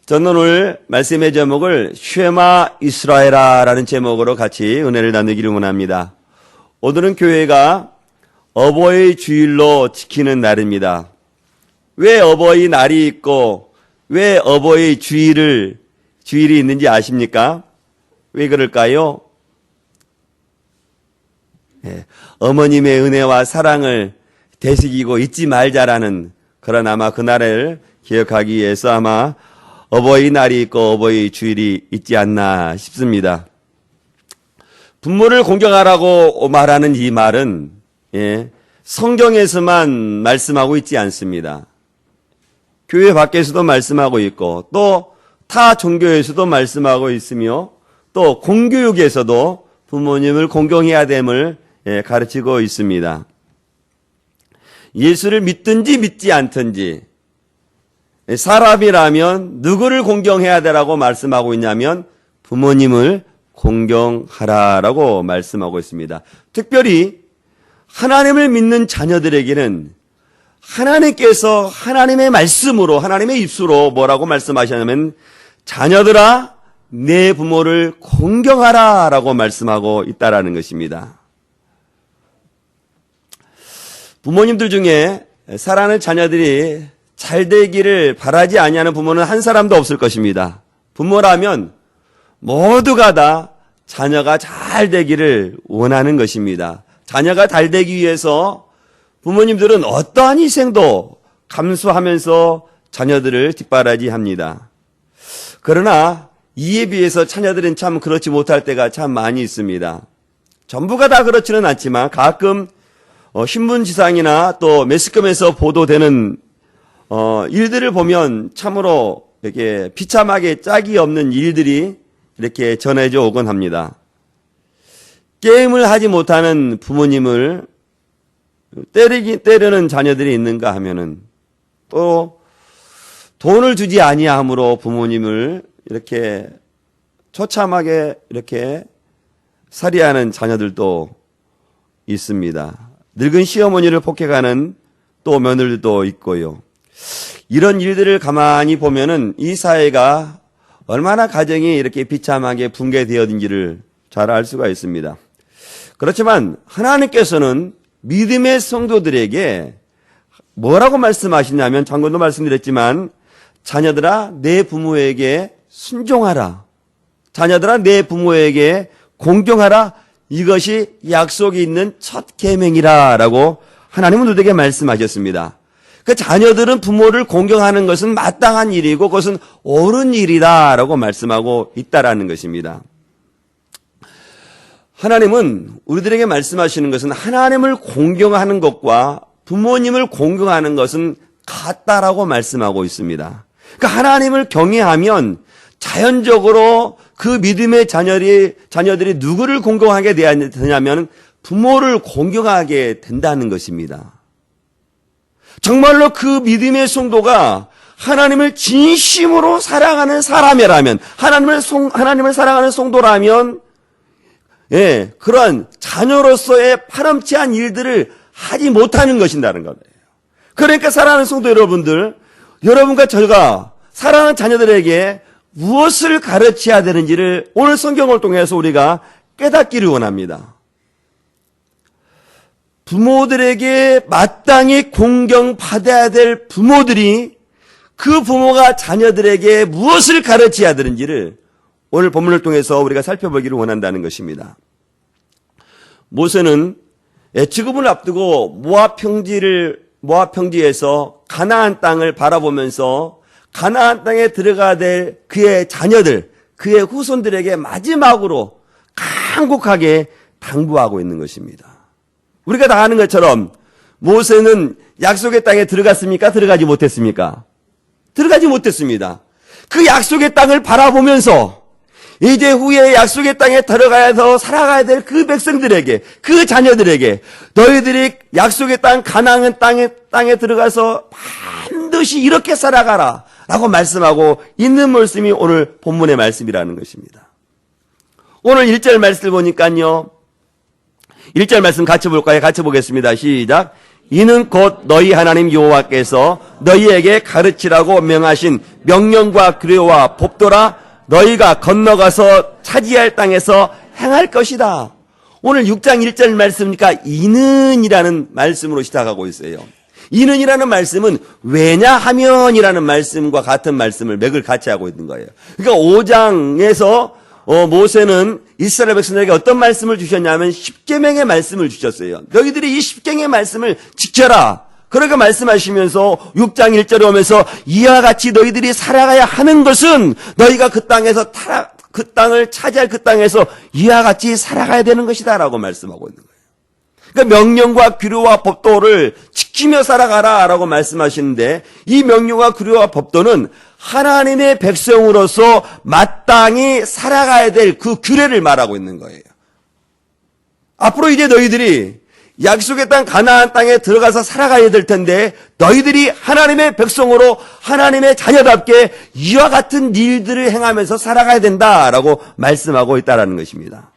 저는 오늘 말씀의 제목을 쉐마 이스라엘아라는 제목으로 같이 은혜를 나누기를 원합니다. 오늘은 교회가 어버이 주일로 지키는 날입니다. 왜 어버이 날이 있고 왜 어버이 주일이 있는지 아십니까? 왜 그럴까요? 어머님의 은혜와 사랑을 되새기고 잊지 말자라는 그런 아마 그날을 기억하기 위해서 아마 어버이날이 있고 어버이 주일이 있지 않나 싶습니다. 부모를 공경하라고 말하는 이 말은 성경에서만 말씀하고 있지 않습니다. 교회 밖에서도 말씀하고 있고 또 타 종교에서도 말씀하고 있으며 또 공교육에서도 부모님을 공경해야 됨을 가르치고 있습니다. 예수를 믿든지 믿지 않든지 사람이라면 누구를 공경해야 되라고 말씀하고 있냐면 부모님을 공경하라라고 말씀하고 있습니다. 특별히 하나님을 믿는 자녀들에게는 하나님께서 하나님의 말씀으로 하나님의 입술로 뭐라고 말씀하시냐면 자녀들아 내 부모를 공경하라라고 말씀하고 있다라는 것입니다. 부모님들 중에 사랑하는 자녀들이 잘 되기를 바라지 아니하는 부모는 한 사람도 없을 것입니다. 부모라면 모두가 다 자녀가 잘 되기를 원하는 것입니다. 자녀가 잘 되기 위해서 부모님들은 어떠한 희생도 감수하면서 자녀들을 뒷바라지합니다. 그러나 이에 비해서 자녀들은 참 그렇지 못할 때가 참 많이 있습니다. 전부가 다 그렇지는 않지만 가끔 신문지상이나 또 매스컴에서 보도되는 일들을 보면 참으로 이렇게 비참하게 짝이 없는 일들이 이렇게 전해져 오곤 합니다. 게임을 하지 못하는 부모님을 때리는 자녀들이 있는가 하면은 또 돈을 주지 아니함으로 부모님을 이렇게 처참하게 이렇게 살해하는 자녀들도 있습니다. 늙은 시어머니를 폭행하는 또 며느리도 있고요. 이런 일들을 가만히 보면은 이 사회가 얼마나 가정이 이렇게 비참하게 붕괴되었는지를 잘 알 수가 있습니다. 그렇지만 하나님께서는 믿음의 성도들에게 뭐라고 말씀하시냐면 방금도 말씀드렸지만 자녀들아 내 부모에게 순종하라. 자녀들아 내 부모에게 공경하라. 이것이 약속이 있는 첫 계명이라라고 하나님은 우리에게 말씀하셨습니다. 그 자녀들은 부모를 공경하는 것은 마땅한 일이고 그것은 옳은 일이다라고 말씀하고 있다라는 것입니다. 하나님은 우리들에게 말씀하시는 것은 하나님을 공경하는 것과 부모님을 공경하는 것은 같다라고 말씀하고 있습니다. 그러니까 하나님을 경외하면 자연적으로 그 믿음의 자녀들이 누구를 공경하게 되냐면 부모를 공경하게 된다는 것입니다. 정말로 그 믿음의 성도가 하나님을 진심으로 사랑하는 사람이라면 하나님을 사랑하는 성도라면 그러한 자녀로서의 파렴치한 일들을 하지 못하는 것이라는 거예요. 그러니까 사랑하는 성도 여러분들, 여러분과 저가 사랑하는 자녀들에게 무엇을 가르쳐야 되는지를 오늘 성경을 통해서 우리가 깨닫기를 원합니다. 부모들에게 마땅히 공경받아야 될 부모들이 그 부모가 자녀들에게 무엇을 가르쳐야 되는지를 오늘 본문을 통해서 우리가 살펴보기를 원한다는 것입니다. 모세는 애축음을 앞두고 모압 평지에서 가나안 땅을 바라보면서 가나안 땅에 들어가야 될 그의 자녀들, 그의 후손들에게 마지막으로 간곡하게 당부하고 있는 것입니다. 우리가 다 아는 것처럼 모세는 약속의 땅에 들어갔습니까? 들어가지 못했습니까? 들어가지 못했습니다. 그 약속의 땅을 바라보면서 이제 후에 약속의 땅에 들어가서 살아가야 될 그 백성들에게, 그 자녀들에게 너희들이 약속의 땅 가나안 땅에 들어가서 반드시 이렇게 살아가라 라고 말씀하고 있는 말씀이 오늘 본문의 말씀이라는 것입니다. 오늘 1절 말씀을 보니까요, 1절 말씀 같이 볼까요? 같이 보겠습니다. 시작. 이는 곧 너희 하나님 여호와께서 너희에게 가르치라고 명하신 명령과 규례와 법도라. 너희가 건너가서 차지할 땅에서 행할 것이다. 오늘 6장 1절 말씀이니까 이는이라는 말씀으로 시작하고 있어요. 이는이라는 말씀은 왜냐하면이라는 말씀과 같은 말씀을 맥을 같이 하고 있는 거예요. 그러니까 5장에서 모세는 이스라엘 백성들에게 어떤 말씀을 주셨냐면 10계명의 말씀을 주셨어요. 너희들이 이 10계명의 말씀을 지켜라. 그렇게 말씀하시면서 6장 1절에 오면서 이와 같이 너희들이 살아가야 하는 것은 너희가 그 땅을 차지할 그 땅에서 이와 같이 살아가야 되는 것이다 라고 말씀하고 있는 거예요. 그러니까 명령과 규례와 법도를 지키며 살아가라 라고 말씀하시는데, 이 명령과 규례와 법도는 하나님의 백성으로서 마땅히 살아가야 될 그 규례를 말하고 있는 거예요. 앞으로 이제 너희들이 약속의 땅 가나안 땅에 들어가서 살아가야 될 텐데, 너희들이 하나님의 백성으로 하나님의 자녀답게 이와 같은 일들을 행하면서 살아가야 된다라고 말씀하고 있다는 것입니다.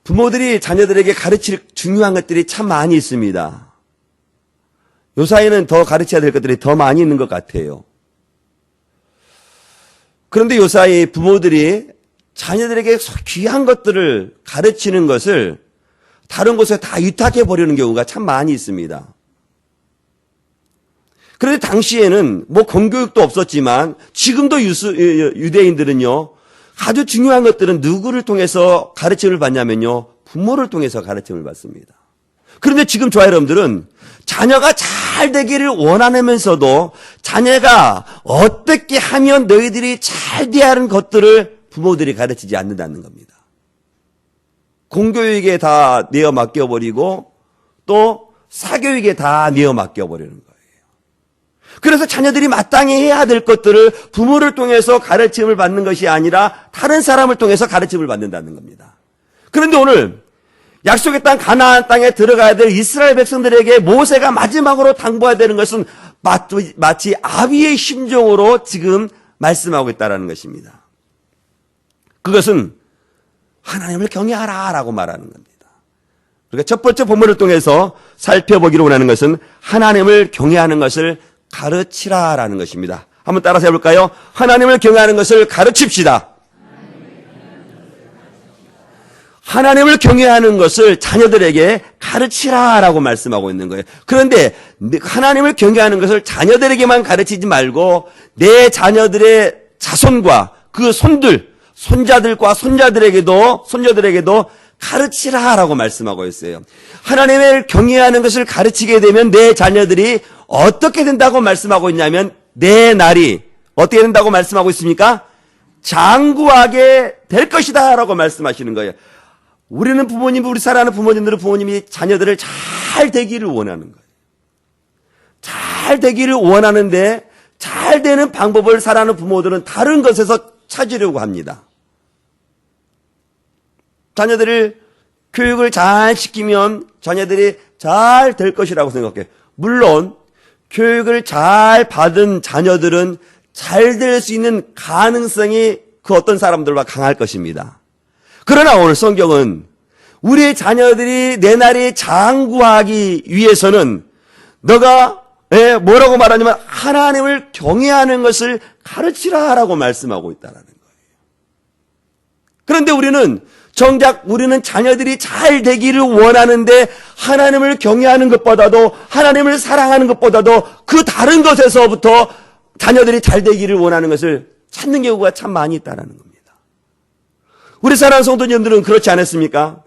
부모들이 자녀들에게 가르칠 중요한 것들이 참 많이 있습니다. 요사이는 더 가르쳐야 될 것들이 더 많이 있는 것 같아요. 그런데 요사이 부모들이 자녀들에게 귀한 것들을 가르치는 것을 다른 곳에 다 위탁해 버리는 경우가 참 많이 있습니다. 그런데 당시에는 공교육도 없었지만 지금도 유대인들은요, 아주 중요한 것들은 누구를 통해서 가르침을 받냐면요, 부모를 통해서 가르침을 받습니다. 그런데 지금 저와 여러분들은 자녀가 잘 되기를 원하면서도 자녀가 어떻게 하면 너희들이 잘 돼야 하는 것들을 부모들이 가르치지 않는다는 겁니다. 공교육에 다 내어 맡겨버리고 또 사교육에 다 내어 맡겨버리는 거예요. 그래서 자녀들이 마땅히 해야 될 것들을 부모를 통해서 가르침을 받는 것이 아니라 다른 사람을 통해서 가르침을 받는다는 겁니다. 그런데 오늘 약속의 땅 가나안 땅에 들어가야 될 이스라엘 백성들에게 모세가 마지막으로 당부해야 되는 것은 마치 아비의 심정으로 지금 말씀하고 있다는 것입니다. 그것은 하나님을 경외하라 라고 말하는 겁니다. 그러니까 첫 번째 본문을 통해서 살펴보기로 원하는 것은 하나님을 경외하는 것을 가르치라라는 것입니다. 한번 따라서 해볼까요? 하나님을 경외하는 것을 가르칩시다. 하나님을 경외하는 것을 자녀들에게 가르치라라고 말씀하고 있는 거예요. 그런데 하나님을 경외하는 것을 자녀들에게만 가르치지 말고 내 자녀들의 자손과 그 손자들과 손자들에게도 가르치라라고 말씀하고 있어요. 하나님을 경외하는 것을 가르치게 되면 내 자녀들이 어떻게 된다고 말씀하고 있냐면, 내 날이 어떻게 된다고 말씀하고 있습니까? 장구하게 될 것이다 라고 말씀하시는 거예요. 우리는 우리 사랑하는 부모님들은 부모님이 자녀들을 잘 되기를 원하는 거예요. 잘 되기를 원하는데 잘 되는 방법을 사랑하는 부모들은 다른 것에서 찾으려고 합니다. 자녀들을 교육을 잘 시키면 자녀들이 잘 될 것이라고 생각해요. 물론 교육을 잘 받은 자녀들은 잘 될 수 있는 가능성이 그 어떤 사람들과 강할 것입니다. 그러나 오늘 성경은 우리의 자녀들이 내 날이 장구하기 위해서는 너가 뭐라고 말하냐면 하나님을 경외하는 것을 가르치라라고 말씀하고 있다는 거예요. 그런데 정작 우리는 자녀들이 잘 되기를 원하는데 하나님을 경외하는 것보다도 하나님을 사랑하는 것보다도 그 다른 것에서부터 자녀들이 잘 되기를 원하는 것을 찾는 경우가 참 많이 있다는 겁니다. 우리 사랑하는 성도님들은 그렇지 않았습니까?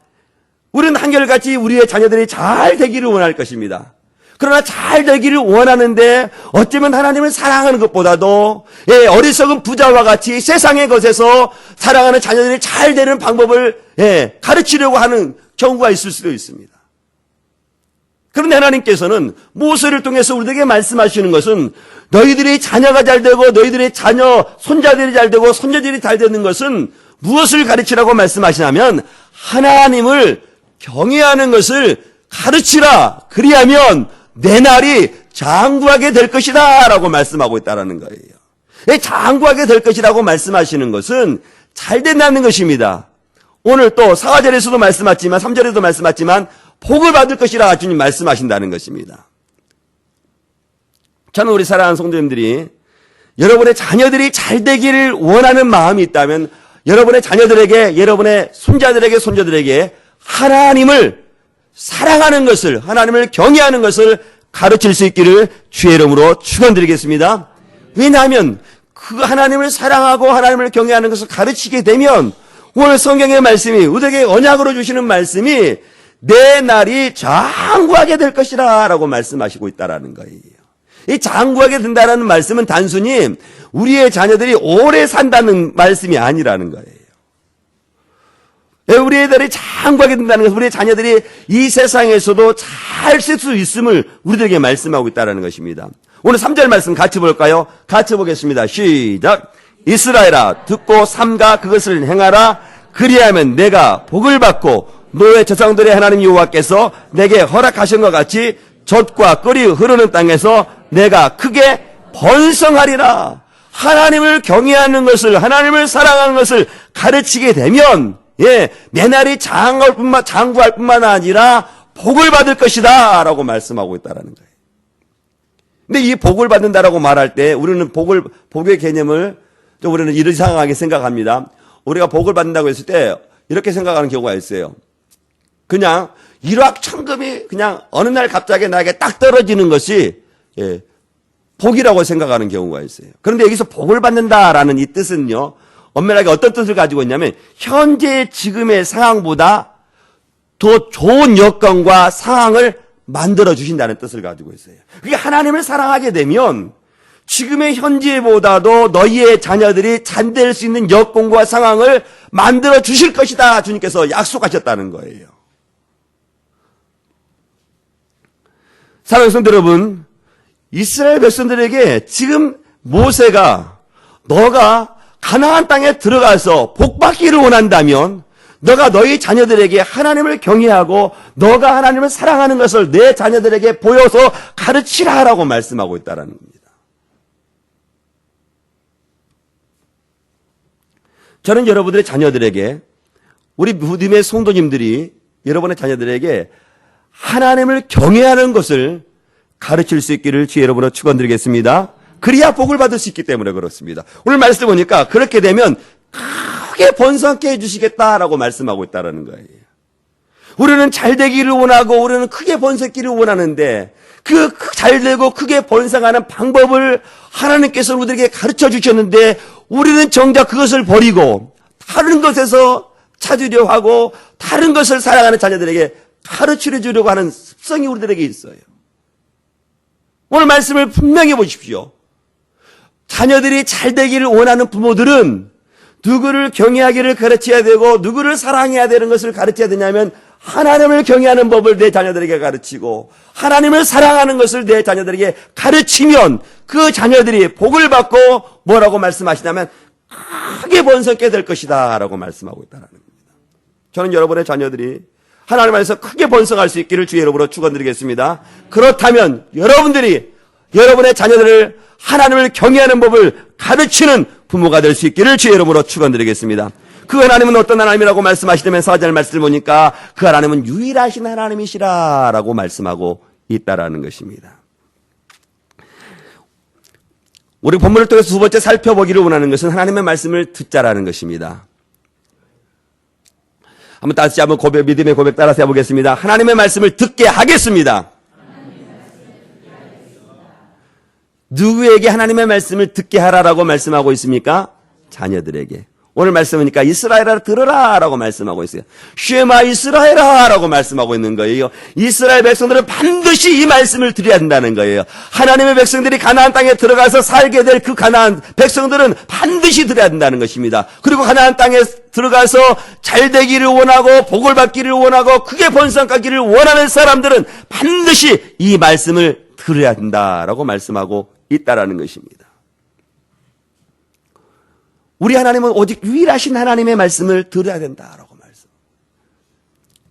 우리는 한결같이 우리의 자녀들이 잘 되기를 원할 것입니다. 그러나 잘 되기를 원하는데 어쩌면 하나님을 사랑하는 것보다도 어리석은 부자와 같이 세상의 것에서 사랑하는 자녀들이 잘 되는 방법을 가르치려고 하는 경우가 있을 수도 있습니다. 그런데 하나님께서는 모세를 통해서 우리에게 말씀하시는 것은 너희들이 자녀가 잘 되고 너희들의 손자들이 잘 되고 손녀들이 잘 되는 것은 무엇을 가르치라고 말씀하시냐면 하나님을 경외하는 것을 가르치라. 그리하면 내 날이 장구하게 될 것이다 라고 말씀하고 있다는 거예요. 장구하게 될 것이라고 말씀하시는 것은 잘 된다는 것입니다. 오늘 또 4절에서도 말씀하지만 3절에도 말씀하지만 복을 받을 것이라 주님 말씀하신다는 것입니다. 저는 우리 사랑하는 성도님들이 여러분의 자녀들이 잘 되기를 원하는 마음이 있다면 여러분의 자녀들에게, 여러분의 손자들에게, 손자들에게 하나님을 사랑하는 것을, 하나님을 경외하는 것을 가르칠 수 있기를 주의 이름으로 축원드리겠습니다. 왜냐하면 그 하나님을 사랑하고 하나님을 경외하는 것을 가르치게 되면 오늘 성경의 말씀이, 우리에게 언약으로 주시는 말씀이 내 날이 장구하게 될 것이라 라고 말씀하시고 있다라는 거예요. 이 장구하게 된다라는 말씀은 단순히 우리의 자녀들이 오래 산다는 말씀이 아니라는 거예요. 우리 애들이 장구하게 된다는 것은 우리의 자녀들이 이 세상에서도 잘 쓸 수 있음을 우리들에게 말씀하고 있다는 것입니다. 오늘 3절 말씀 같이 볼까요? 같이 보겠습니다. 시작. 이스라엘아 듣고 삼가 그것을 행하라. 그리하면 내가 복을 받고 너의 조상들의 하나님 여호와께서 내게 허락하신 것 같이 젖과 꿀이 흐르는 땅에서 내가 크게 번성하리라. 하나님을 경외하는 것을, 하나님을 사랑하는 것을 가르치게 되면 내 날이 장구할 뿐만 아니라 복을 받을 것이다 라고 말씀하고 있다는 거예요. 근데 이 복을 받는다라고 말할 때 우리는 복의 개념을 좀 우리는 이상하게 생각합니다. 우리가 복을 받는다고 했을 때 이렇게 생각하는 경우가 있어요. 그냥 일확천금이 그냥 어느 날 갑자기 나에게 딱 떨어지는 것이 복이라고 생각하는 경우가 있어요. 그런데 여기서 복을 받는다라는 이 뜻은요, 엄밀하게 어떤 뜻을 가지고 있냐면 현재 지금의 상황보다 더 좋은 여건과 상황을 만들어 주신다는 뜻을 가지고 있어요. 그게 하나님을 사랑하게 되면 지금의 현재보다도 너희의 자녀들이 잠들 수 있는 여건과 상황을 만들어 주실 것이다 주님께서 약속하셨다는 거예요. 사랑하는 성도 여러분, 이스라엘 백성들에게 지금 모세가 너가 가나안 땅에 들어가서 복받기를 원한다면 너가 너희 자녀들에게 하나님을 경외하고 너가 하나님을 사랑하는 것을 내 자녀들에게 보여서 가르치라라고 말씀하고 있다는 겁니다. 저는 여러분들의 자녀들에게, 우리 믿음의 성도님들이 여러분의 자녀들에게 하나님을 경외하는 것을 가르칠 수 있기를 주의 이름으로 축원드리겠습니다. 그래야 복을 받을 수 있기 때문에 그렇습니다. 오늘 말씀 보니까 그렇게 되면 크게 번성케 해주시겠다라고 말씀하고 있다는 거예요. 우리는 잘 되기를 원하고 우리는 크게 번성기를 원하는데 그 잘 되고 크게 번성하는 방법을 하나님께서 우리에게 가르쳐 주셨는데 우리는 정작 그것을 버리고 다른 것에서 찾으려 하고 다른 것을 사랑하는 자녀들에게 가르쳐 주려고 하는 습성이 우리들에게 있어요. 오늘 말씀을 분명히 보십시오. 자녀들이 잘 되기를 원하는 부모들은 누구를 경외하기를 가르쳐야 되고 누구를 사랑해야 되는 것을 가르쳐야 되냐면 하나님을 경외하는 법을 내 자녀들에게 가르치고 하나님을 사랑하는 것을 내 자녀들에게 가르치면 그 자녀들이 복을 받고 뭐라고 말씀하시냐면 크게 번성케 될 것이다 라고 말씀하고 있다는 겁니다. 저는 여러분의 자녀들이 하나님 안에서 크게 번성할 수 있기를 주의 이름으로 축원드리겠습니다. 그렇다면 여러분들이 여러분의 자녀들을 하나님을 경외하는 법을 가르치는 부모가 될 수 있기를 주의 이름으로 축원드리겠습니다. 그 하나님은 어떤 하나님이라고 말씀하시려면 4절 말씀을 보니까 그 하나님은 유일하신 하나님이시라라고 말씀하고 있다라는 것입니다. 우리 본문을 통해서 두 번째 살펴보기를 원하는 것은 하나님의 말씀을 듣자라는 것입니다. 한번 다시 한번 믿음의 고백 따라서 해보겠습니다. 하나님의 말씀을 듣게 하겠습니다. 누구에게 하나님의 말씀을 듣게 하라라고 말씀하고 있습니까? 자녀들에게. 오늘 말씀하니까 이스라엘아 들어라 라고 말씀하고 있어요. 쉐마 이스라엘아 라고 말씀하고 있는 거예요. 이스라엘 백성들은 반드시 이 말씀을 드려야 한다는 거예요. 하나님의 백성들이 가나안 땅에 들어가서 살게 될 그 가나안 백성들은 반드시 들어야 한다는 것입니다. 그리고 가나안 땅에 들어가서 잘 되기를 원하고 복을 받기를 원하고 크게 번성하기를 원하는 사람들은 반드시 이 말씀을 들어야 한다라고 말씀하고 있다라는 것입니다. 우리 하나님은 오직 유일하신 하나님의 말씀을 들어야 된다라고 말씀.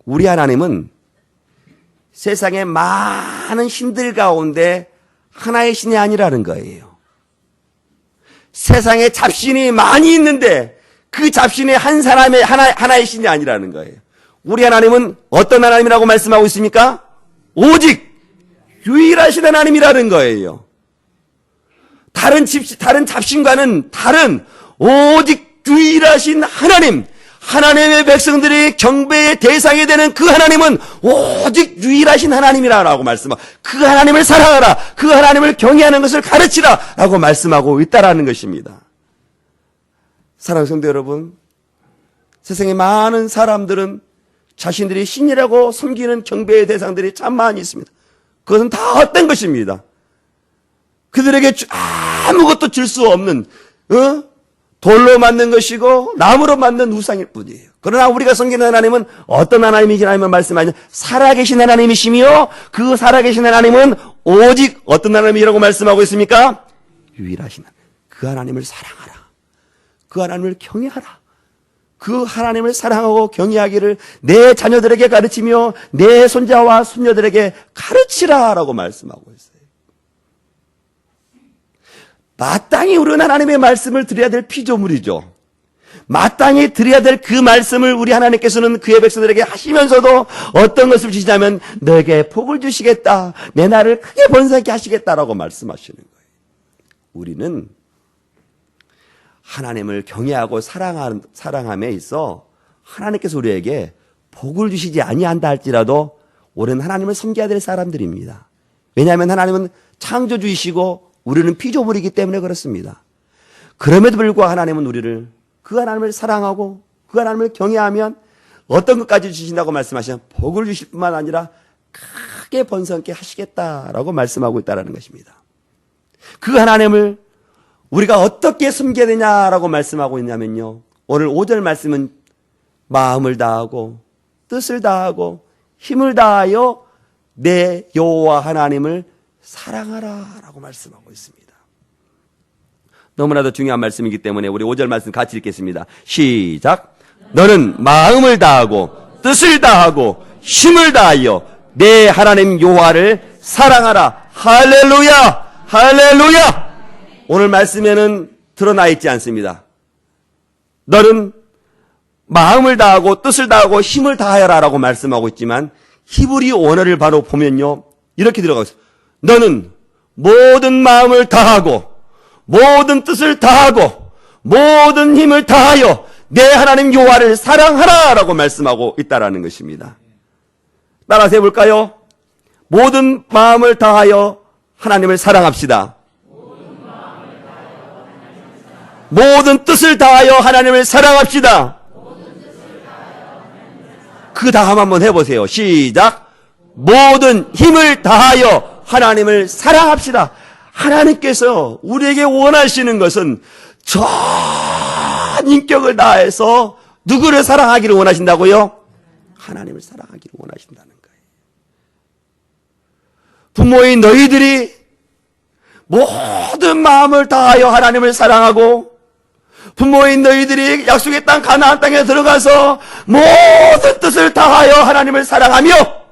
우리 하나님은 세상의 많은 신들 가운데 하나의 신이 아니라는 거예요. 세상에 잡신이 많이 있는데 그 잡신이 한 사람의 하나의 신이 아니라는 거예요. 우리 하나님은 어떤 하나님이라고 말씀하고 있습니까? 오직 유일하신 하나님이라는 거예요. 다른 잡신과는 다른 오직 유일하신 하나님, 하나님의 백성들이 경배의 대상이 되는 그 하나님은 오직 유일하신 하나님이라고 말씀하고, 그 하나님을 사랑하라, 그 하나님을 경외하는 것을 가르치라 라고 말씀하고 있다라는 것입니다. 사랑하는 성도 여러분, 세상에 많은 사람들은 자신들이 신이라고 섬기는 경배의 대상들이 참 많이 있습니다. 그것은 다 헛된 것입니다. 그들에게 아무것도 줄 수 없는 돌로 만든 것이고 나무로 만든 우상일 뿐이에요. 그러나 우리가 섬기는 하나님은 어떤 하나님이시냐면 말씀하시는 살아계신 하나님이시며, 그 살아계신 하나님은 오직 어떤 하나님이라고 말씀하고 있습니까? 유일하신 하나님. 그 하나님을 사랑하라. 그 하나님을 경외하라. 그 하나님을 사랑하고 경외하기를 내 자녀들에게 가르치며 내 손자와 손녀들에게 가르치라라고 말씀하고 있어요. 마땅히 우리는 하나님의 말씀을 드려야 될 피조물이죠. 마땅히 드려야 될 그 말씀을 우리 하나님께서는 그의 백성들에게 하시면서도 어떤 것을 주시냐면 너에게 복을 주시겠다, 내 나라를 크게 번성하게 하시겠다라고 말씀하시는 거예요. 우리는 하나님을 경외하고 사랑함에 있어 하나님께서 우리에게 복을 주시지 아니한다 할지라도 우리는 하나님을 섬겨야 될 사람들입니다. 왜냐하면 하나님은 창조주이시고 우리는 피조물이기 때문에 그렇습니다. 그럼에도 불구하고 하나님은 우리를 그 하나님을 사랑하고 그 하나님을 경외하면 어떤 것까지 주신다고 말씀하시면 복을 주실 뿐만 아니라 크게 번성케 하시겠다라고 말씀하고 있다는 것입니다. 그 하나님을 우리가 어떻게 섬겨야 되냐라고 말씀하고 있냐면요, 오늘 5절 말씀은 마음을 다하고 뜻을 다하고 힘을 다하여 내 여호와 하나님을 사랑하라라고 말씀하고 있습니다. 너무나도 중요한 말씀이기 때문에 우리 5절 말씀 같이 읽겠습니다. 시작. 너는 마음을 다하고 뜻을 다하고 힘을 다하여 내 하나님 여호와를 사랑하라. 할렐루야, 할렐루야. 오늘 말씀에는 드러나 있지 않습니다. 너는 마음을 다하고 뜻을 다하고 힘을 다하여라 라고 말씀하고 있지만 히브리 원어를 바로 보면요, 이렇게 들어가고 있어요. 너는 모든 마음을 다하고 모든 뜻을 다하고 모든 힘을 다하여 내 하나님 여호와를 사랑하라 라고 말씀하고 있다라는 것입니다. 따라서 해볼까요? 모든 마음을 다하여 하나님을 사랑합시다. 모든 뜻을 다하여 하나님을 사랑합시다. 그 다음 한번 해보세요. 시작. 모든 힘을 다하여 하나님을 사랑합시다. 하나님께서 우리에게 원하시는 것은 전 인격을 다해서 누구를 사랑하기를 원하신다고요? 하나님을 사랑하기를 원하신다는 거예요. 부모인 너희들이 모든 마음을 다하여 하나님을 사랑하고, 부모인 너희들이 약속의 땅 가나안 땅에 들어가서 모든 뜻을 다하여 하나님을 사랑하며,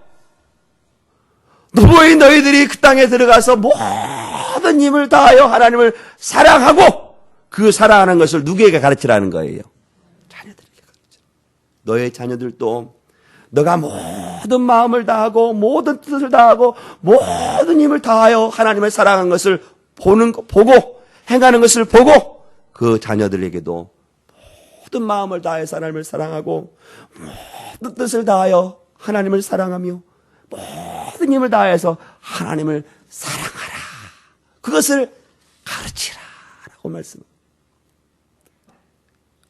부모인 너희들이 그 땅에 들어가서 모든 힘을 다하여 하나님을 사랑하고, 그 사랑하는 것을 누구에게 가르치라는 거예요? 자녀들에게 가르치라. 너의 자녀들도 너가 모든 마음을 다하고 모든 뜻을 다하고 모든 힘을 다하여 하나님을 사랑하는 것을 보고 행하는 것을 보고, 그 자녀들에게도 모든 마음을 다해서 하나님을 사랑하고 모든 뜻을 다하여 하나님을 사랑하며 모든 힘을 다해서 하나님을 사랑하라. 그것을 가르치라라고 말씀합니다.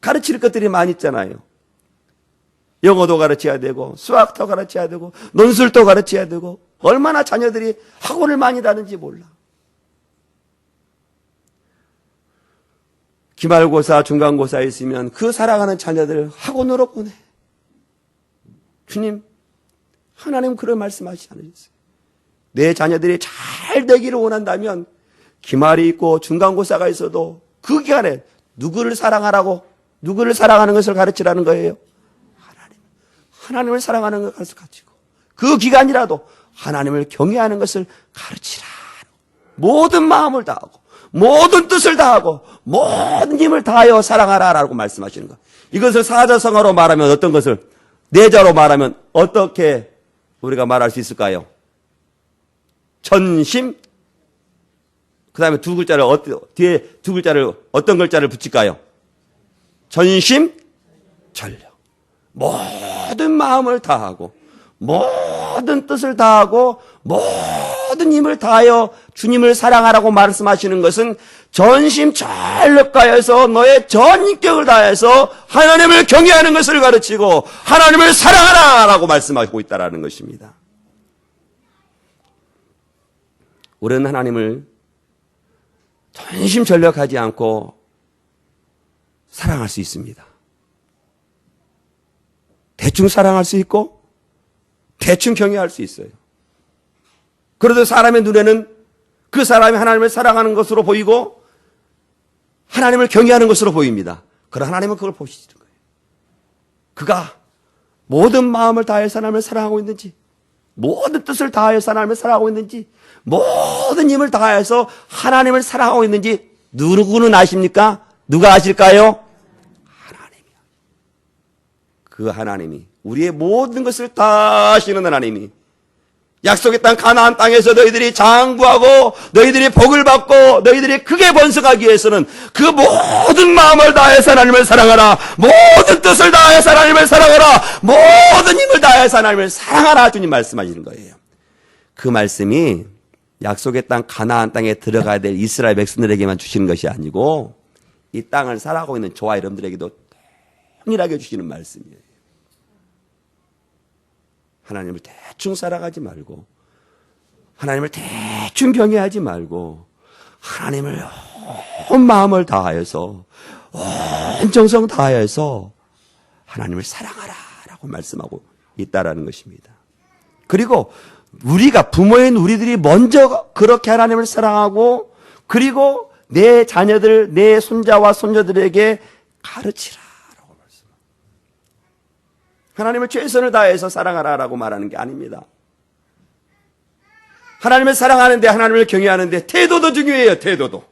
가르칠 것들이 많이 있잖아요. 영어도 가르쳐야 되고 수학도 가르쳐야 되고 논술도 가르쳐야 되고, 얼마나 자녀들이 학원을 많이 다는지 몰라. 기말고사, 중간고사에 있으면 그 사랑하는 자녀들 학원으로 보내. 주님, 하나님 그런 말씀하시지 않으셨어요? 내 자녀들이 잘 되기를 원한다면 기말이 있고 중간고사가 있어도 그 기간에 누구를 사랑하라고, 누구를 사랑하는 것을 가르치라는 거예요? 하나님을 사랑하는 것을 가르치고, 그 기간이라도 하나님을 경외하는 것을 가르치라. 모든 마음을 다하고 모든 뜻을 다하고 모든 힘을 다하여 사랑하라라고 말씀하시는 것. 이것을 사자성어로 말하면 어떤 것을? 내자로 말하면 어떻게 우리가 말할 수 있을까요? 전심? 그 다음에 두 글자를, 뒤에 두 글자를, 어떤 글자를 붙일까요? 전심, 전력. 모든 마음을 다하고, 모든 뜻을 다하고, 모든 힘을 다하여 주님을 사랑하라고 말씀하시는 것은 전심 전력 다해서 너의 전 인격을 다해서 하나님을 경외하는 것을 가르치고 하나님을 사랑하라라고 말씀하고 있다는 것입니다. 우리는 하나님을 전심 전력하지 않고 사랑할 수 있습니다. 대충 사랑할 수 있고 대충 경외할 수 있어요. 그래도 사람의 눈에는 그 사람이 하나님을 사랑하는 것으로 보이고 하나님을 경외하는 것으로 보입니다. 그러나 하나님은 그걸 보시는 거예요. 그가 모든 마음을 다해서 하나님을 사랑하고 있는지, 모든 뜻을 다해서 하나님을 사랑하고 있는지, 모든 힘을 다해서 하나님을 사랑하고 있는지 누구는 아십니까? 누가 아실까요? 하나님이요. 그 하나님이, 우리의 모든 것을 다 아시는 하나님이 약속의 땅 가나안 땅에서 너희들이 장구하고 너희들이 복을 받고 너희들이 크게 번성하기 위해서는 그 모든 마음을 다해서 하나님을 사랑하라, 모든 뜻을 다해서 하나님을 사랑하라, 모든 힘을 다해서 하나님을 사랑하라 주님 말씀하시는 거예요. 그 말씀이 약속의 땅 가나안 땅에 들어가야 될 이스라엘 백성들에게만 주시는 것이 아니고 이 땅을 살아가고 있는 저와 여러분들에게도 동일하게 주시는 말씀이에요. 하나님을 대충 살아가지 말고 하나님을 대충 경외하지 말고 하나님을 온 마음을 다하여서 온 정성 다하여서 하나님을 사랑하라라고 말씀하고 있다라는 것입니다. 그리고 우리가 부모인 우리들이 먼저 그렇게 하나님을 사랑하고 그리고 내 자녀들, 내 손자와 손녀들에게 가르치라. 하나님을 최선을 다해서 사랑하라라고 말하는 게 아닙니다. 하나님을 사랑하는데 하나님을 경외하는데 태도도 중요해요. 태도도.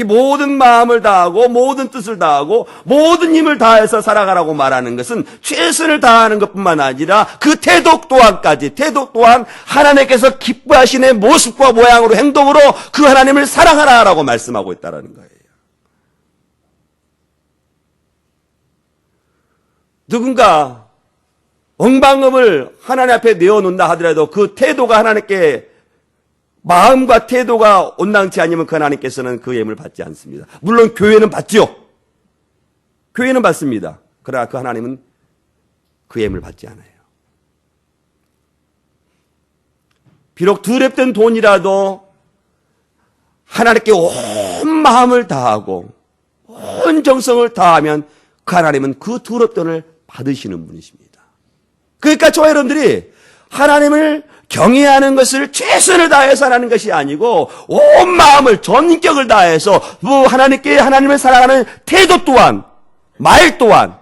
모든 마음을 다하고 모든 뜻을 다하고 모든 힘을 다해서 살아가라고 말하는 것은 최선을 다하는 것뿐만 아니라 그 태도 또한까지, 태도 또한 하나님께서 기뻐하시는 모습과 모양으로 행동으로 그 하나님을 사랑하라라고 말씀하고 있다는 거예요. 누군가 엉방음을 하나님 앞에 내어놓는다 하더라도 그 태도가 하나님께 마음과 태도가 온당치 아니면 그 하나님께서는 그 예물을 받지 않습니다. 물론 교회는 받죠. 교회는 받습니다. 그러나 그 하나님은 그 예물을 받지 않아요. 비록 두렵던 돈이라도 하나님께 온 마음을 다하고 온 정성을 다하면 그 하나님은 그 두렵던 돈을 받으시는 분이십니다. 그러니까 저와 여러분들이 하나님을 경외하는 것을 최선을 다해서 하는 것이 아니고 온 마음을 전인격을 다해서 하나님께 하나님을 사랑하는 태도 또한 말 또한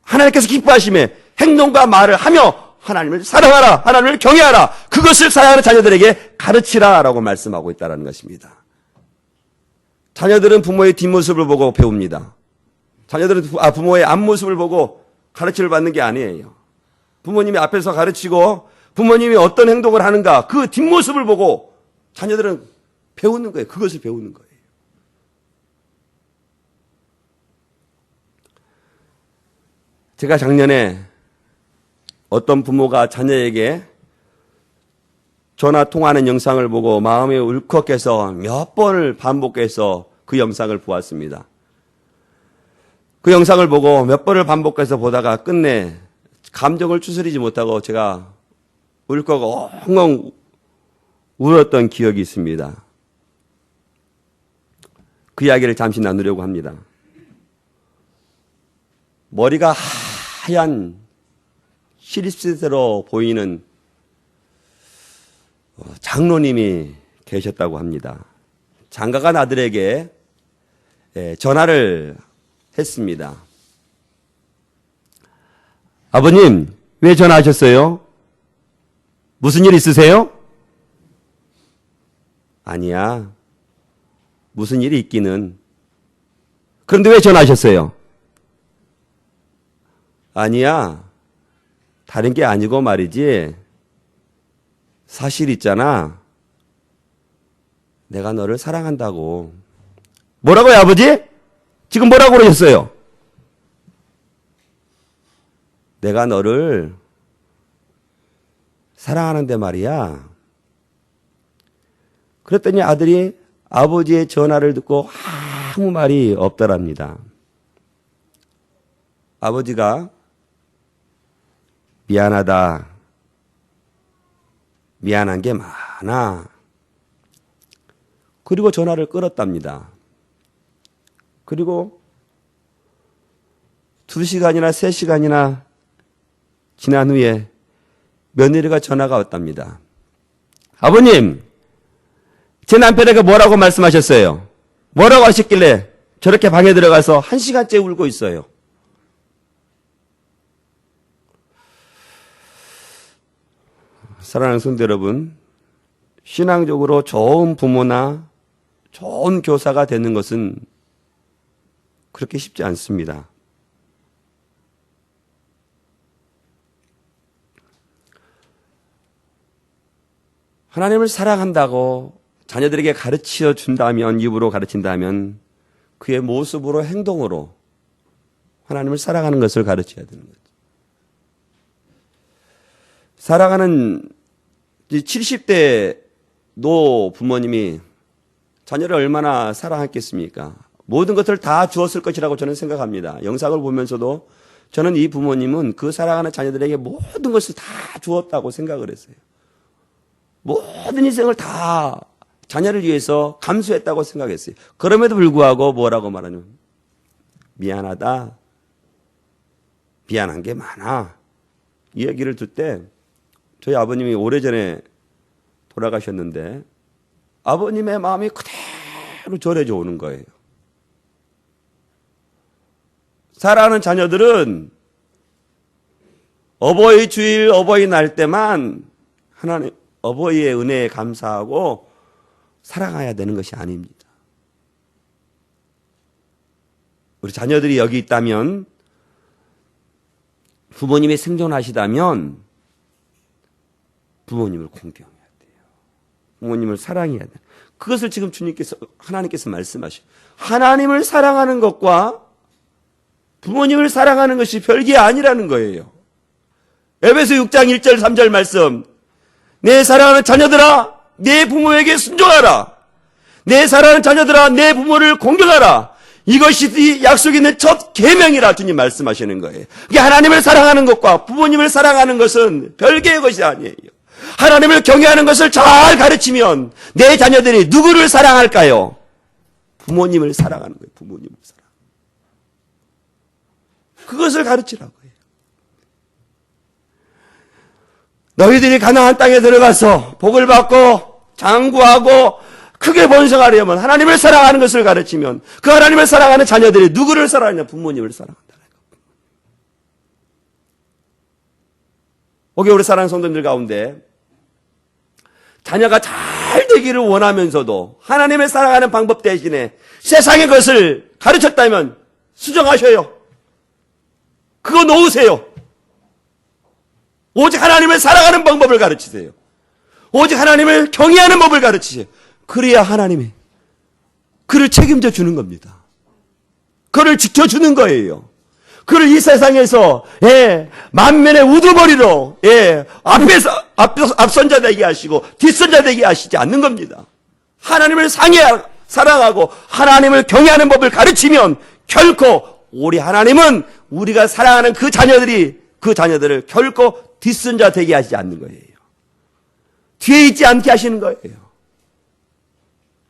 하나님께서 기뻐하심에 행동과 말을 하며 하나님을 사랑하라, 하나님을 경외하라, 그것을 사랑하는 자녀들에게 가르치라라고 말씀하고 있다는 것입니다. 자녀들은 부모의 뒷모습을 보고 배웁니다. 자녀들은 부모의 앞모습을 보고 가르침을 받는 게 아니에요. 부모님이 앞에서 가르치고 부모님이 어떤 행동을 하는가 그 뒷모습을 보고 자녀들은 배우는 거예요. 그것을 배우는 거예요. 제가 작년에 어떤 부모가 자녀에게 전화 통화하는 영상을 보고 마음이 울컥해서 몇 번을 반복해서 그 영상을 보았습니다. 그 영상을 보고 몇 번을 반복해서 보다가 끝내 감정을 추스리지 못하고 제가 울컥 엉엉 울었던 기억이 있습니다. 그 이야기를 잠시 나누려고 합니다. 머리가 하얀 시립시대로 보이는 장로님이 계셨다고 합니다. 장가간 아들에게 전화를 했습니다. 아버님, 왜 전화하셨어요? 무슨 일 있으세요? 아니야. 무슨 일이 있기는. 그런데 왜 전화하셨어요? 아니야. 다른 게 아니고 말이지. 사실 있잖아. 내가 너를 사랑한다고. 뭐라고요, 아버지? 지금 뭐라고 그러셨어요? 내가 너를 사랑하는데 말이야. 그랬더니 아들이 아버지의 전화를 듣고 아무 말이 없더랍니다. 아버지가 미안하다. 미안한 게 많아. 그리고 전화를 끊었답니다. 그리고 2시간이나 3시간이나 지난 후에 며느리가 전화가 왔답니다. 아버님, 제 남편에게 뭐라고 말씀하셨어요? 뭐라고 하셨길래 저렇게 방에 들어가서 1시간째 울고 있어요? 사랑하는 성도 여러분, 신앙적으로 좋은 부모나 좋은 교사가 되는 것은 그렇게 쉽지 않습니다. 하나님을 사랑한다고 자녀들에게 가르쳐 준다면, 입으로 가르친다면 그의 모습으로 행동으로 하나님을 사랑하는 것을 가르쳐야 되는 거죠. 사랑하는 70대 노 부모님이 자녀를 얼마나 사랑했겠습니까? 모든 것을 다 주었을 것이라고 저는 생각합니다. 영상을 보면서도 저는 이 부모님은 그 사랑하는 자녀들에게 모든 것을 다 주었다고 생각을 했어요. 모든 인생을 다 자녀를 위해서 감수했다고 생각했어요. 그럼에도 불구하고 뭐라고 말하냐면 미안하다. 미안한 게 많아. 이 얘기를 듣을 때 저희 아버님이 오래전에 돌아가셨는데 아버님의 마음이 그대로 절해져 오는 거예요. 사랑하는 자녀들은 어버이 주일, 어버이날 때만 하나님 어버이의 은혜에 감사하고 사랑해야 되는 것이 아닙니다. 우리 자녀들이 여기 있다면, 부모님이 생존하시다면 부모님을 공경해야 돼요. 부모님을 사랑해야 돼요. 그것을 지금 하나님께서 말씀하셔요. 하나님을 사랑하는 것과 부모님을 사랑하는 것이 별게 아니라는 거예요. 에베소 6장 1절 3절 말씀. 내 사랑하는 자녀들아, 내 부모에게 순종하라. 내 사랑하는 자녀들아, 내 부모를 공경하라. 이것이 약속 있는 첫 계명이라 주님 말씀하시는 거예요. 그게 하나님을 사랑하는 것과 부모님을 사랑하는 것은 별개의 것이 아니에요. 하나님을 경외하는 것을 잘 가르치면 내 자녀들이 누구를 사랑할까요? 부모님을 사랑하는 거예요. 부모님을 사랑. 그것을 가르치라고 해요. 너희들이 가나안 땅에 들어가서 복을 받고 장구하고 크게 번성하려면 하나님을 사랑하는 것을 가르치면 그 하나님을 사랑하는 자녀들이 누구를 사랑하냐? 부모님을 사랑한다는 거예요. 오게 우리 사랑하는 성도님들 가운데 자녀가 잘 되기를 원하면서도 하나님을 사랑하는 방법 대신에 세상의 것을 가르쳤다면 수정하셔요. 그거 놓으세요. 오직 하나님을 사랑하는 방법을 가르치세요. 오직 하나님을 경외하는 법을 가르치세요. 그래야 하나님이 그를 책임져 주는 겁니다. 그를 지켜주는 거예요. 그를 이 세상에서 만면의 우두머리로 앞선자 되게 하시고 뒷선자 되게 하시지 않는 겁니다. 하나님을 사랑하고 하나님을 경외하는 법을 가르치면 결코 우리 하나님은 우리가 사랑하는 그 자녀들을 결코 뒷선자 되게 하시지 않는 거예요. 뒤에 있지 않게 하시는 거예요.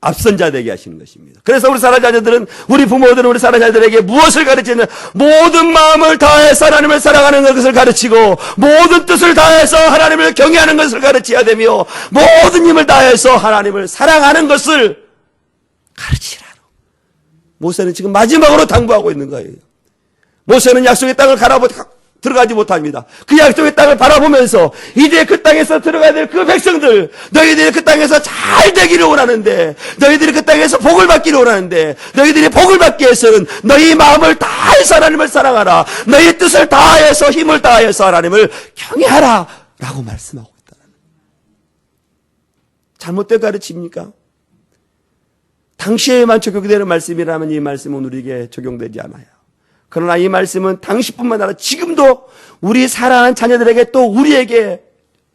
앞선자 되게 하시는 것입니다. 그래서 우리 사랑하는 자녀들은, 우리 부모들은 우리 사랑하는 자녀들에게 무엇을 가르치는, 모든 마음을 다해서 하나님을 사랑하는 것을 가르치고 모든 뜻을 다해서 하나님을 경외하는 것을 가르쳐야 되며 모든 힘을 다해서 하나님을 사랑하는 것을 가르치라고 모세는 지금 마지막으로 당부하고 있는 거예요. 모세는 약속의 땅을 들어가지 못합니다. 그 약속의 땅을 바라보면서 이제 그 땅에서 들어가야 될 그 백성들, 너희들이 그 땅에서 잘 되기를 원하는데, 너희들이 그 땅에서 복을 받기를 원하는데, 너희들이 복을 받기 위해서는 너희 마음을 다해서 하나님을 사랑하라, 너희 뜻을 다해서 힘을 다해서 하나님을 경외하라 라고 말씀하고 있다. 잘못된 가르침입니까? 당시에만 적용되는 말씀이라면 이 말씀은 우리에게 적용되지 않아요. 그러나 이 말씀은 당시뿐만 아니라 지금도 우리 사랑하는 자녀들에게 또 우리에게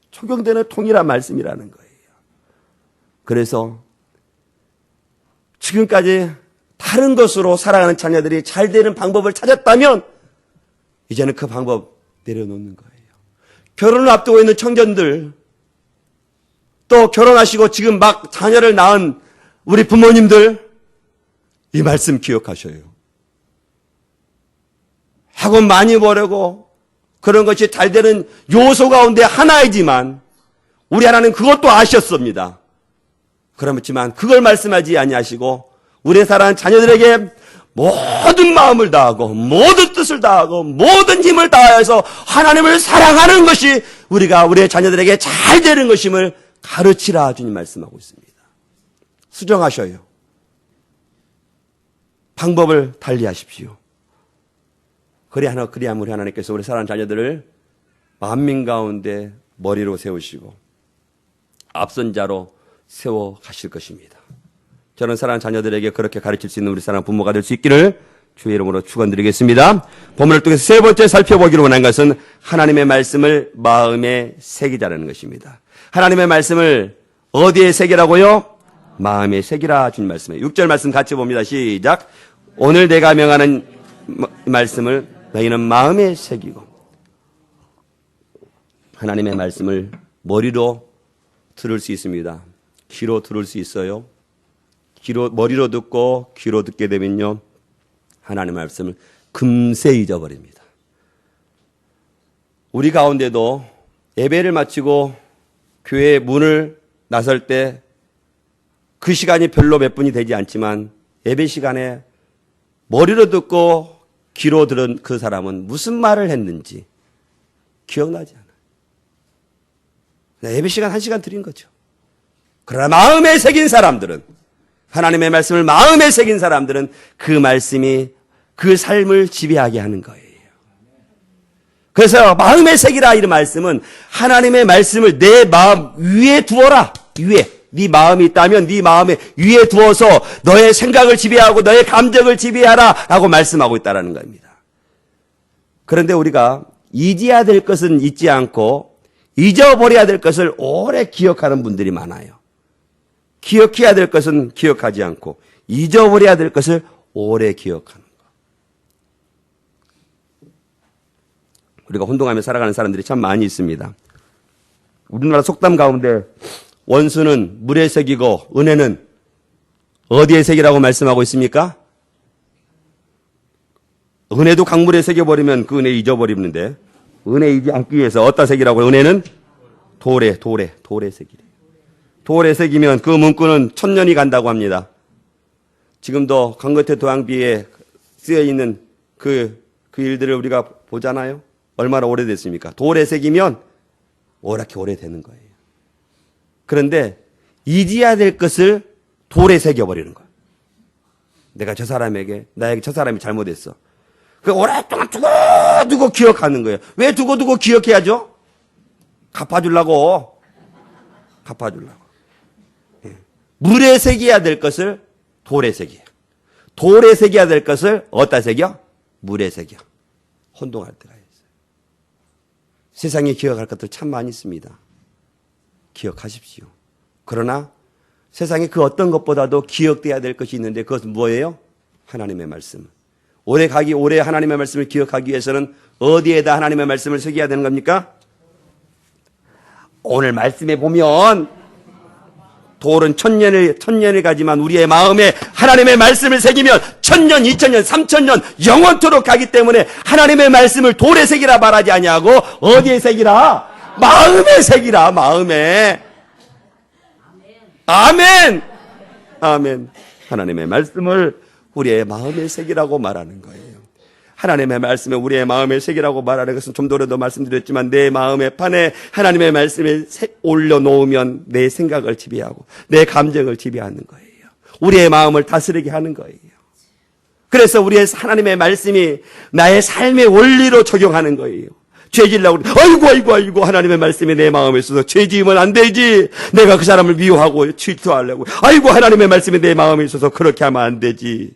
적용되는 통일한 말씀이라는 거예요. 그래서 지금까지 다른 것으로 사랑하는 자녀들이 잘 되는 방법을 찾았다면 이제는 그 방법 내려놓는 거예요. 결혼을 앞두고 있는 청년들, 또 결혼하시고 지금 막 자녀를 낳은 우리 부모님들, 이 말씀 기억하셔요. 학원 많이 보려고 그런 것이 잘 되는 요소 가운데 하나이지만 우리 하나님 그것도 아셨습니다. 그렇지만 그걸 말씀하지 아니하시고 우리 사랑하는 자녀들에게 모든 마음을 다하고 모든 뜻을 다하고 모든 힘을 다해서 하나님을 사랑하는 것이 우리가 우리의 자녀들에게 잘 되는 것임을 가르치라 주님 말씀하고 있습니다. 수정하셔요. 방법을 달리하십시오. 그리하면 우리 하나님께서 우리 사랑하는 자녀들을 만민 가운데 머리로 세우시고 앞선 자로 세워 가실 것입니다. 저는 사랑하는 자녀들에게 그렇게 가르칠 수 있는 우리 사랑하는 부모가 될 수 있기를 주의 이름으로 축원드리겠습니다. 본문을 통해서 세 번째 살펴보기로 원한 것은 하나님의 말씀을 마음에 새기자라는 것입니다. 하나님의 말씀을 어디에 새기라고요? 마음에 새기라 주님 말씀이에요. 6절 말씀 같이 봅니다. 시작. 오늘 내가 명하는 말씀을 너희는 마음에 새기고. 하나님의 말씀을 머리로 들을 수 있습니다. 귀로 들을 수 있어요. 머리로 듣고 귀로 듣게 되면요, 하나님의 말씀을 금세 잊어버립니다. 우리 가운데도 예배를 마치고 교회 문을 나설 때 그 시간이 별로 몇 분이 되지 않지만 예배 시간에 머리로 듣고 귀로 들은 그 사람은 무슨 말을 했는지 기억나지 않아요. 예배 시간 1시간 드린 거죠. 그러나 마음에 새긴 사람들은, 하나님의 말씀을 마음에 새긴 사람들은 그 말씀이 그 삶을 지배하게 하는 거예요. 그래서 마음에 새기라 이런 말씀은 하나님의 말씀을 내 마음 위에 두어라. 위에. 네 마음이 있다면 네 마음에 위에 두어서 너의 생각을 지배하고 너의 감정을 지배하라 라고 말씀하고 있다는 겁니다. 그런데 우리가 잊어야 될 것은 잊지 않고 잊어버려야 될 것을 오래 기억하는 분들이 많아요. 기억해야 될 것은 기억하지 않고 잊어버려야 될 것을 오래 기억하는 것. 우리가 혼동하며 살아가는 사람들이 참 많이 있습니다. 우리나라 속담 가운데 원수는 물에 새기고 은혜는 어디에 새기라고 말씀하고 있습니까? 은혜도 강물에 새겨버리면 그 은혜 잊어버리는데 은혜 잊지 않기 위해서 어디다 새기라고요? 은혜는 돌에 새기래. 돌에 새기면 그 문구는 1000년이 간다고 합니다. 지금도 강거태 도항비에 쓰여있는 그 일들을 우리가 보잖아요. 얼마나 오래됐습니까? 돌에 새기면 오랗게 오래되는 거예요. 그런데 잊어야 될 것을 돌에 새겨버리는 거예요. 내가 나에게 저 사람이 잘못했어. 그 오랫동안 두고 기억하는 거예요. 왜 두고 기억해야죠? 갚아주려고. 물에 새겨야 될 것을 돌에 새겨. 돌에 새겨야 될 것을 어디다 새겨? 물에 새겨. 혼동할 때가 있어요. 세상에 기억할 것들 참 많이 있습니다. 기억하십시오. 그러나 세상에 그 어떤 것보다도 기억돼야 될 것이 있는데 그것은 뭐예요? 하나님의 말씀. 오래 하나님의 말씀을 기억하기 위해서는 어디에다 하나님의 말씀을 새겨야 되는 겁니까? 오늘 말씀에 보면 돌은 1000년을 가지만 우리의 마음에 하나님의 말씀을 새기면 1000년, 2000년, 3000년 영원토록 가기 때문에 하나님의 말씀을 돌에 새기라 말하지 아니하고 어디에 새기라? 마음에 새기라. 마음에. 아멘. 하나님의 말씀을 우리의 마음에 새기라고 말하는 거예요. 하나님의 말씀에 우리의 마음의 색이라고 말하는 것은 좀 전에도 말씀드렸지만 내 마음의 판에 하나님의 말씀을 올려놓으면 내 생각을 지배하고 내 감정을 지배하는 거예요. 우리의 마음을 다스리게 하는 거예요. 그래서 우리의 하나님의 말씀이 나의 삶의 원리로 적용하는 거예요. 죄질라고 아이고 하나님의 말씀이 내 마음에 있어서 죄 지으면 안 되지. 내가 그 사람을 미워하고 질투하려고. 아이고 하나님의 말씀이 내 마음에 있어서 그렇게 하면 안 되지.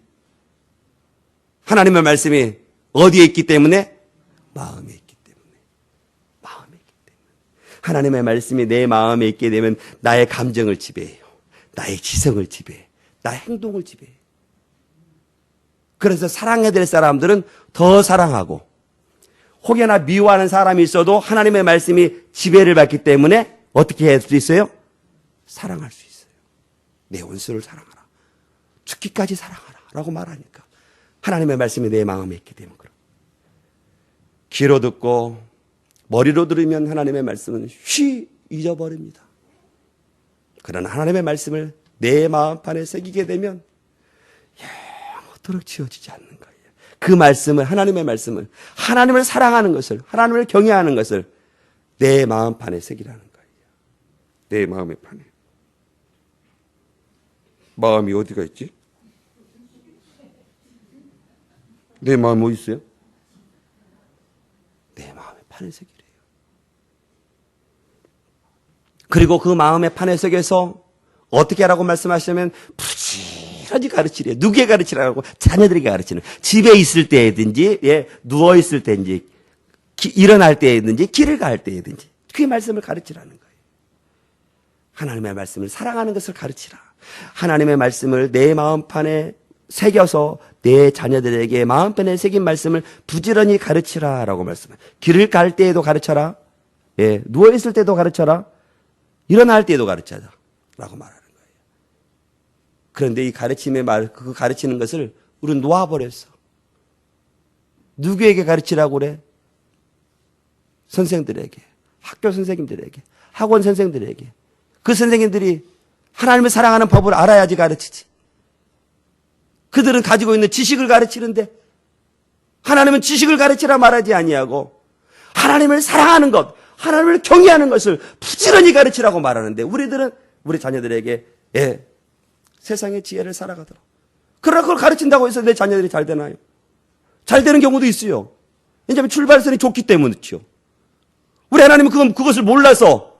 하나님의 말씀이 어디에 있기 때문에? 마음에 있기 때문에. 마음에 있기 때문에. 하나님의 말씀이 내 마음에 있게 되면 나의 감정을 지배해요. 나의 지성을 지배해. 나의 행동을 지배해. 그래서 사랑해야 될 사람들은 더 사랑하고 혹여나 미워하는 사람이 있어도 하나님의 말씀이 지배를 받기 때문에 어떻게 할 수 있어요? 사랑할 수 있어요. 내 원수를 사랑하라. 죽기까지 사랑하라. 라고 말하니까 하나님의 말씀이 내 마음에 있게 되면 그럼. 귀로 듣고 머리로 들으면 하나님의 말씀은 쉬 잊어버립니다. 그러나 하나님의 말씀을 내 마음판에 새기게 되면 영원토록 지워지지 않는 거예요. 그 말씀을, 하나님의 말씀을, 하나님을 사랑하는 것을, 하나님을 경외하는 것을 내 마음판에 새기라는 거예요. 내 마음의 판에. 마음이 어디가 있지? 내 마음 어디 있어요? 내 마음의 판에 새기래요. 그리고 그 마음의 판에 새겨서 어떻게 하라고 말씀하시면 부지런히 가르치래요. 누구에 가르치라고? 자녀들에게 가르치는. 집에 있을 때든지, 누워 있을 때든지, 일어날 때든지, 길을 갈 때든지 그 말씀을 가르치라는 거예요. 하나님의 말씀을 사랑하는 것을 가르치라. 하나님의 말씀을 내 마음판에 새겨서 내 자녀들에게 마음판에 새긴 말씀을 부지런히 가르치라라고 말씀해요. 길을 갈 때에도 가르쳐라. 누워 있을 때도 가르쳐라. 일어날 때도 가르쳐라. 라고 말하는 거예요. 그런데 이 가르침의 그 가르치는 것을 우리는 놓아버렸어. 누구에게 가르치라고 그래? 선생들에게, 학교 선생님들에게, 학원 선생들에게. 그 선생님들이 하나님을 사랑하는 법을 알아야지 가르치지. 그들은 가지고 있는 지식을 가르치는데 하나님은 지식을 가르치라 말하지 아니하고 하나님을 사랑하는 것, 하나님을 경외하는 것을 부지런히 가르치라고 말하는데 우리들은 우리 자녀들에게 세상의 지혜를 살아가도록. 그러나 그걸 가르친다고 해서 내 자녀들이 잘 되나요? 잘 되는 경우도 있어요. 왜냐하면 출발선이 좋기 때문이죠. 우리 하나님은 그것을 몰라서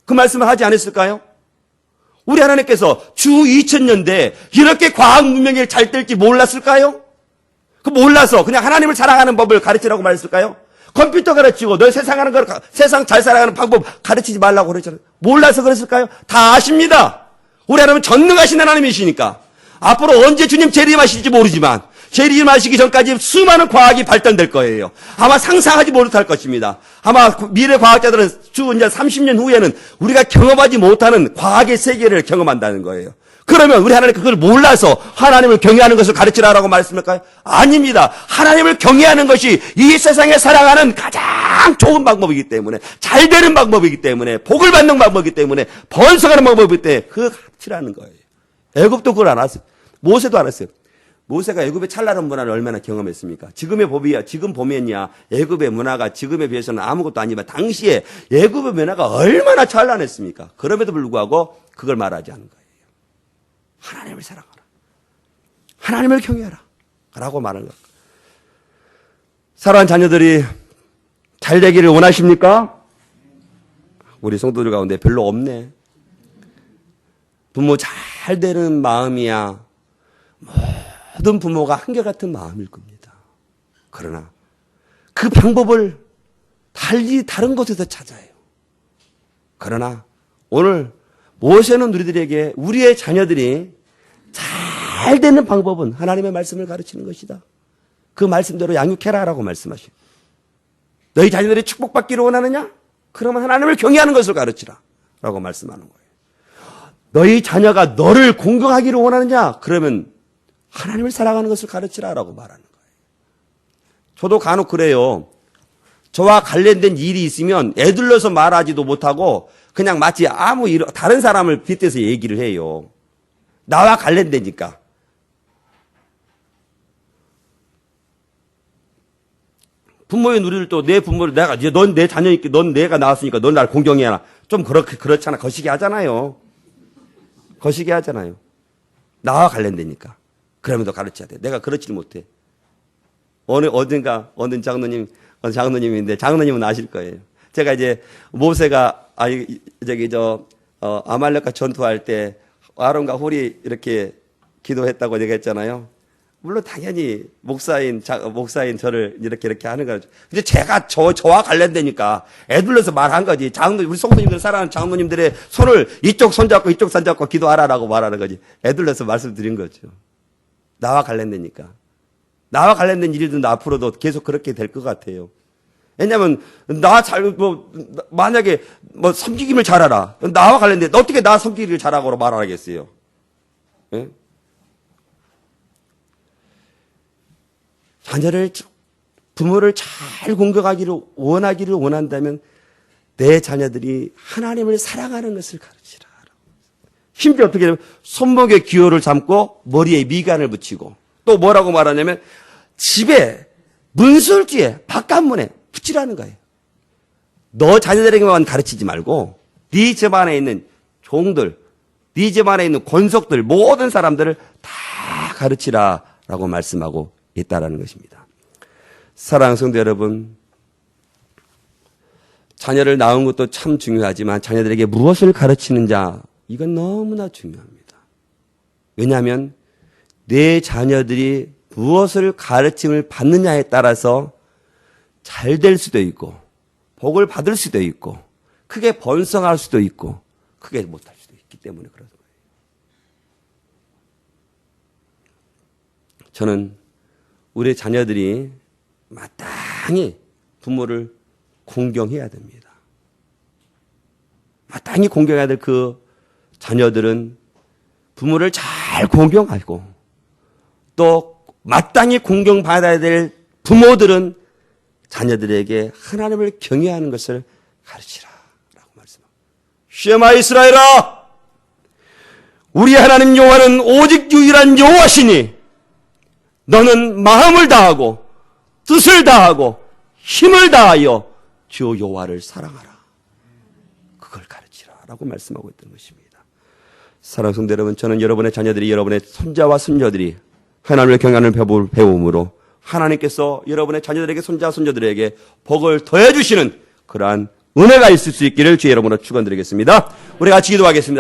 그 말씀을 하지 않았을까요? 우리 하나님께서 주 2000년대에 이렇게 과학 문명이 잘 될지 몰랐을까요? 그 몰라서 그냥 하나님을 사랑하는 법을 가르치라고 말했을까요? 컴퓨터 가르치고 너 세상 잘 살아가는 방법 가르치지 말라고 그랬잖아요. 몰라서 그랬을까요? 다 아십니다. 우리 하나님은 전능하신 하나님이시니까 앞으로 언제 주님 재림하실지 모르지만 재림하시기 전까지 수많은 과학이 발전될 거예요. 아마 상상하지 못할 것입니다. 아마 미래 과학자들은 이제 30년 후에는 우리가 경험하지 못하는 과학의 세계를 경험한다는 거예요. 그러면 우리 하나님 그걸 몰라서 하나님을 경외하는 것을 가르치라라고 말씀할까요? 아닙니다. 하나님을 경외하는 것이 이 세상에 살아가는 가장 좋은 방법이기 때문에, 잘 되는 방법이기 때문에, 복을 받는 방법이기 때문에, 번성하는 방법이기 때문에 그걸 가르치라는 거예요. 애굽도 그걸 안 했어요. 모세도 안 했어요. 모세가 애굽의 찬란한 문화를 얼마나 경험했습니까? 지금 보면야 애굽의 문화가 지금에 비해서는 아무것도 아니지만 당시에 애굽의 문화가 얼마나 찬란했습니까? 그럼에도 불구하고 그걸 말하지 않은 거예요. 하나님을 사랑하라. 하나님을 경외하라. 라고 말하는 거예요. 사랑하는 자녀들이 잘 되기를 원하십니까? 우리 성도들 가운데 별로 없네. 부모 잘 되는 마음이야 모든 부모가 한결같은 마음일 겁니다. 그러나 그 방법을 달리 다른 곳에서 찾아요. 그러나 오늘 모세는 우리들에게 우리의 자녀들이 잘 되는 방법은 하나님의 말씀을 가르치는 것이다. 그 말씀대로 양육해라라고 말씀하시고 너희 자녀들이 축복받기를 원하느냐? 그러면 하나님을 경외하는 것을 가르치라 라고 말씀하는 거예요. 너희 자녀가 너를 공경하기를 원하느냐? 그러면 하나님을 사랑하는 것을 가르치라라고 말하는 거예요. 저도 간혹 그래요. 저와 관련된 일이 있으면 애들러서 말하지도 못하고 그냥 마치 다른 사람을 빗대서 얘기를 해요. 나와 관련되니까. 부모의 누리를 또 내 부모를 내가, 이제 넌 내 자녀니까, 넌 내가 낳았으니까 넌 나를 공경해야. 좀 그렇잖아. 거시기 하잖아요. 거시기 하잖아요. 나와 관련되니까. 그러면서 가르쳐야 돼. 내가 그렇지 못해. 어느 장로님인데, 장로님은 아실 거예요. 제가 이제, 모세가, 아말렉과 전투할 때, 아론과 홀이 이렇게 기도했다고 얘기했잖아요. 물론 당연히 목사인 저를 이렇게 하는 거죠. 근데 제가 저와 관련되니까 애들러서 말한 거지. 우리 성도님들 사랑하는 장로님들의 손을 이쪽 손잡고 이쪽 손잡고 기도하라라고 말하는 거지. 애들러서 말씀드린 거죠. 나와 관련되니까. 나와 관련된 일이든 앞으로도 계속 그렇게 될 것 같아요. 왜냐면, 만약에, 섬기기를 잘하라. 나와 관련된, 어떻게 나 섬기기를 잘하고 말하겠어요? 예? 부모를 잘 공경하기를 원한다면, 내 자녀들이 하나님을 사랑하는 것을 가르치라. 심지어 어떻게 되면, 손목에 기호를 삼고, 머리에 미간을 붙이고, 또 뭐라고 말하냐면, 집에, 문설주에, 바깥문에 붙이라는 거예요. 너 자녀들에게만 가르치지 말고 네 집안에 있는 종들, 네 집안에 있는 권속들, 모든 사람들을 다 가르치라라고 말씀하고 있다라는 것입니다. 사랑하는 성도 여러분, 자녀를 낳은 것도 참 중요하지만 자녀들에게 무엇을 가르치는자, 이건 너무나 중요합니다. 왜냐하면 내 자녀들이 무엇을 가르침을 받느냐에 따라서 잘 될 수도 있고 복을 받을 수도 있고 크게 번성할 수도 있고 크게 못할 수도 있기 때문에 그런 거예요. 저는 우리 자녀들이 마땅히 부모를 공경해야 됩니다. 마땅히 공경해야 될 그 자녀들은 부모를 잘 공경하고 또 마땅히 공경받아야 될 부모들은 자녀들에게 하나님을 경외하는 것을 가르치라라고 말씀합니다. 쉐마 이스라엘아, 우리 하나님 여호와는 오직 유일한 여호와시니 너는 마음을 다하고 뜻을 다하고 힘을 다하여 주 여호와를 사랑하라. 그걸 가르치라라고 말씀하고 있던 것입니다. 사랑하는 성도 여러분, 저는 여러분의 자녀들이, 여러분의 손자와 손녀들이 하나님을 경외하는 배움으로 하나님께서 여러분의 자녀들에게, 손자 손녀들에게 복을 더해 주시는 그러한 은혜가 있을 수 있기를 주의 이름으로 축원드리겠습니다. 우리 같이 기도하겠습니다.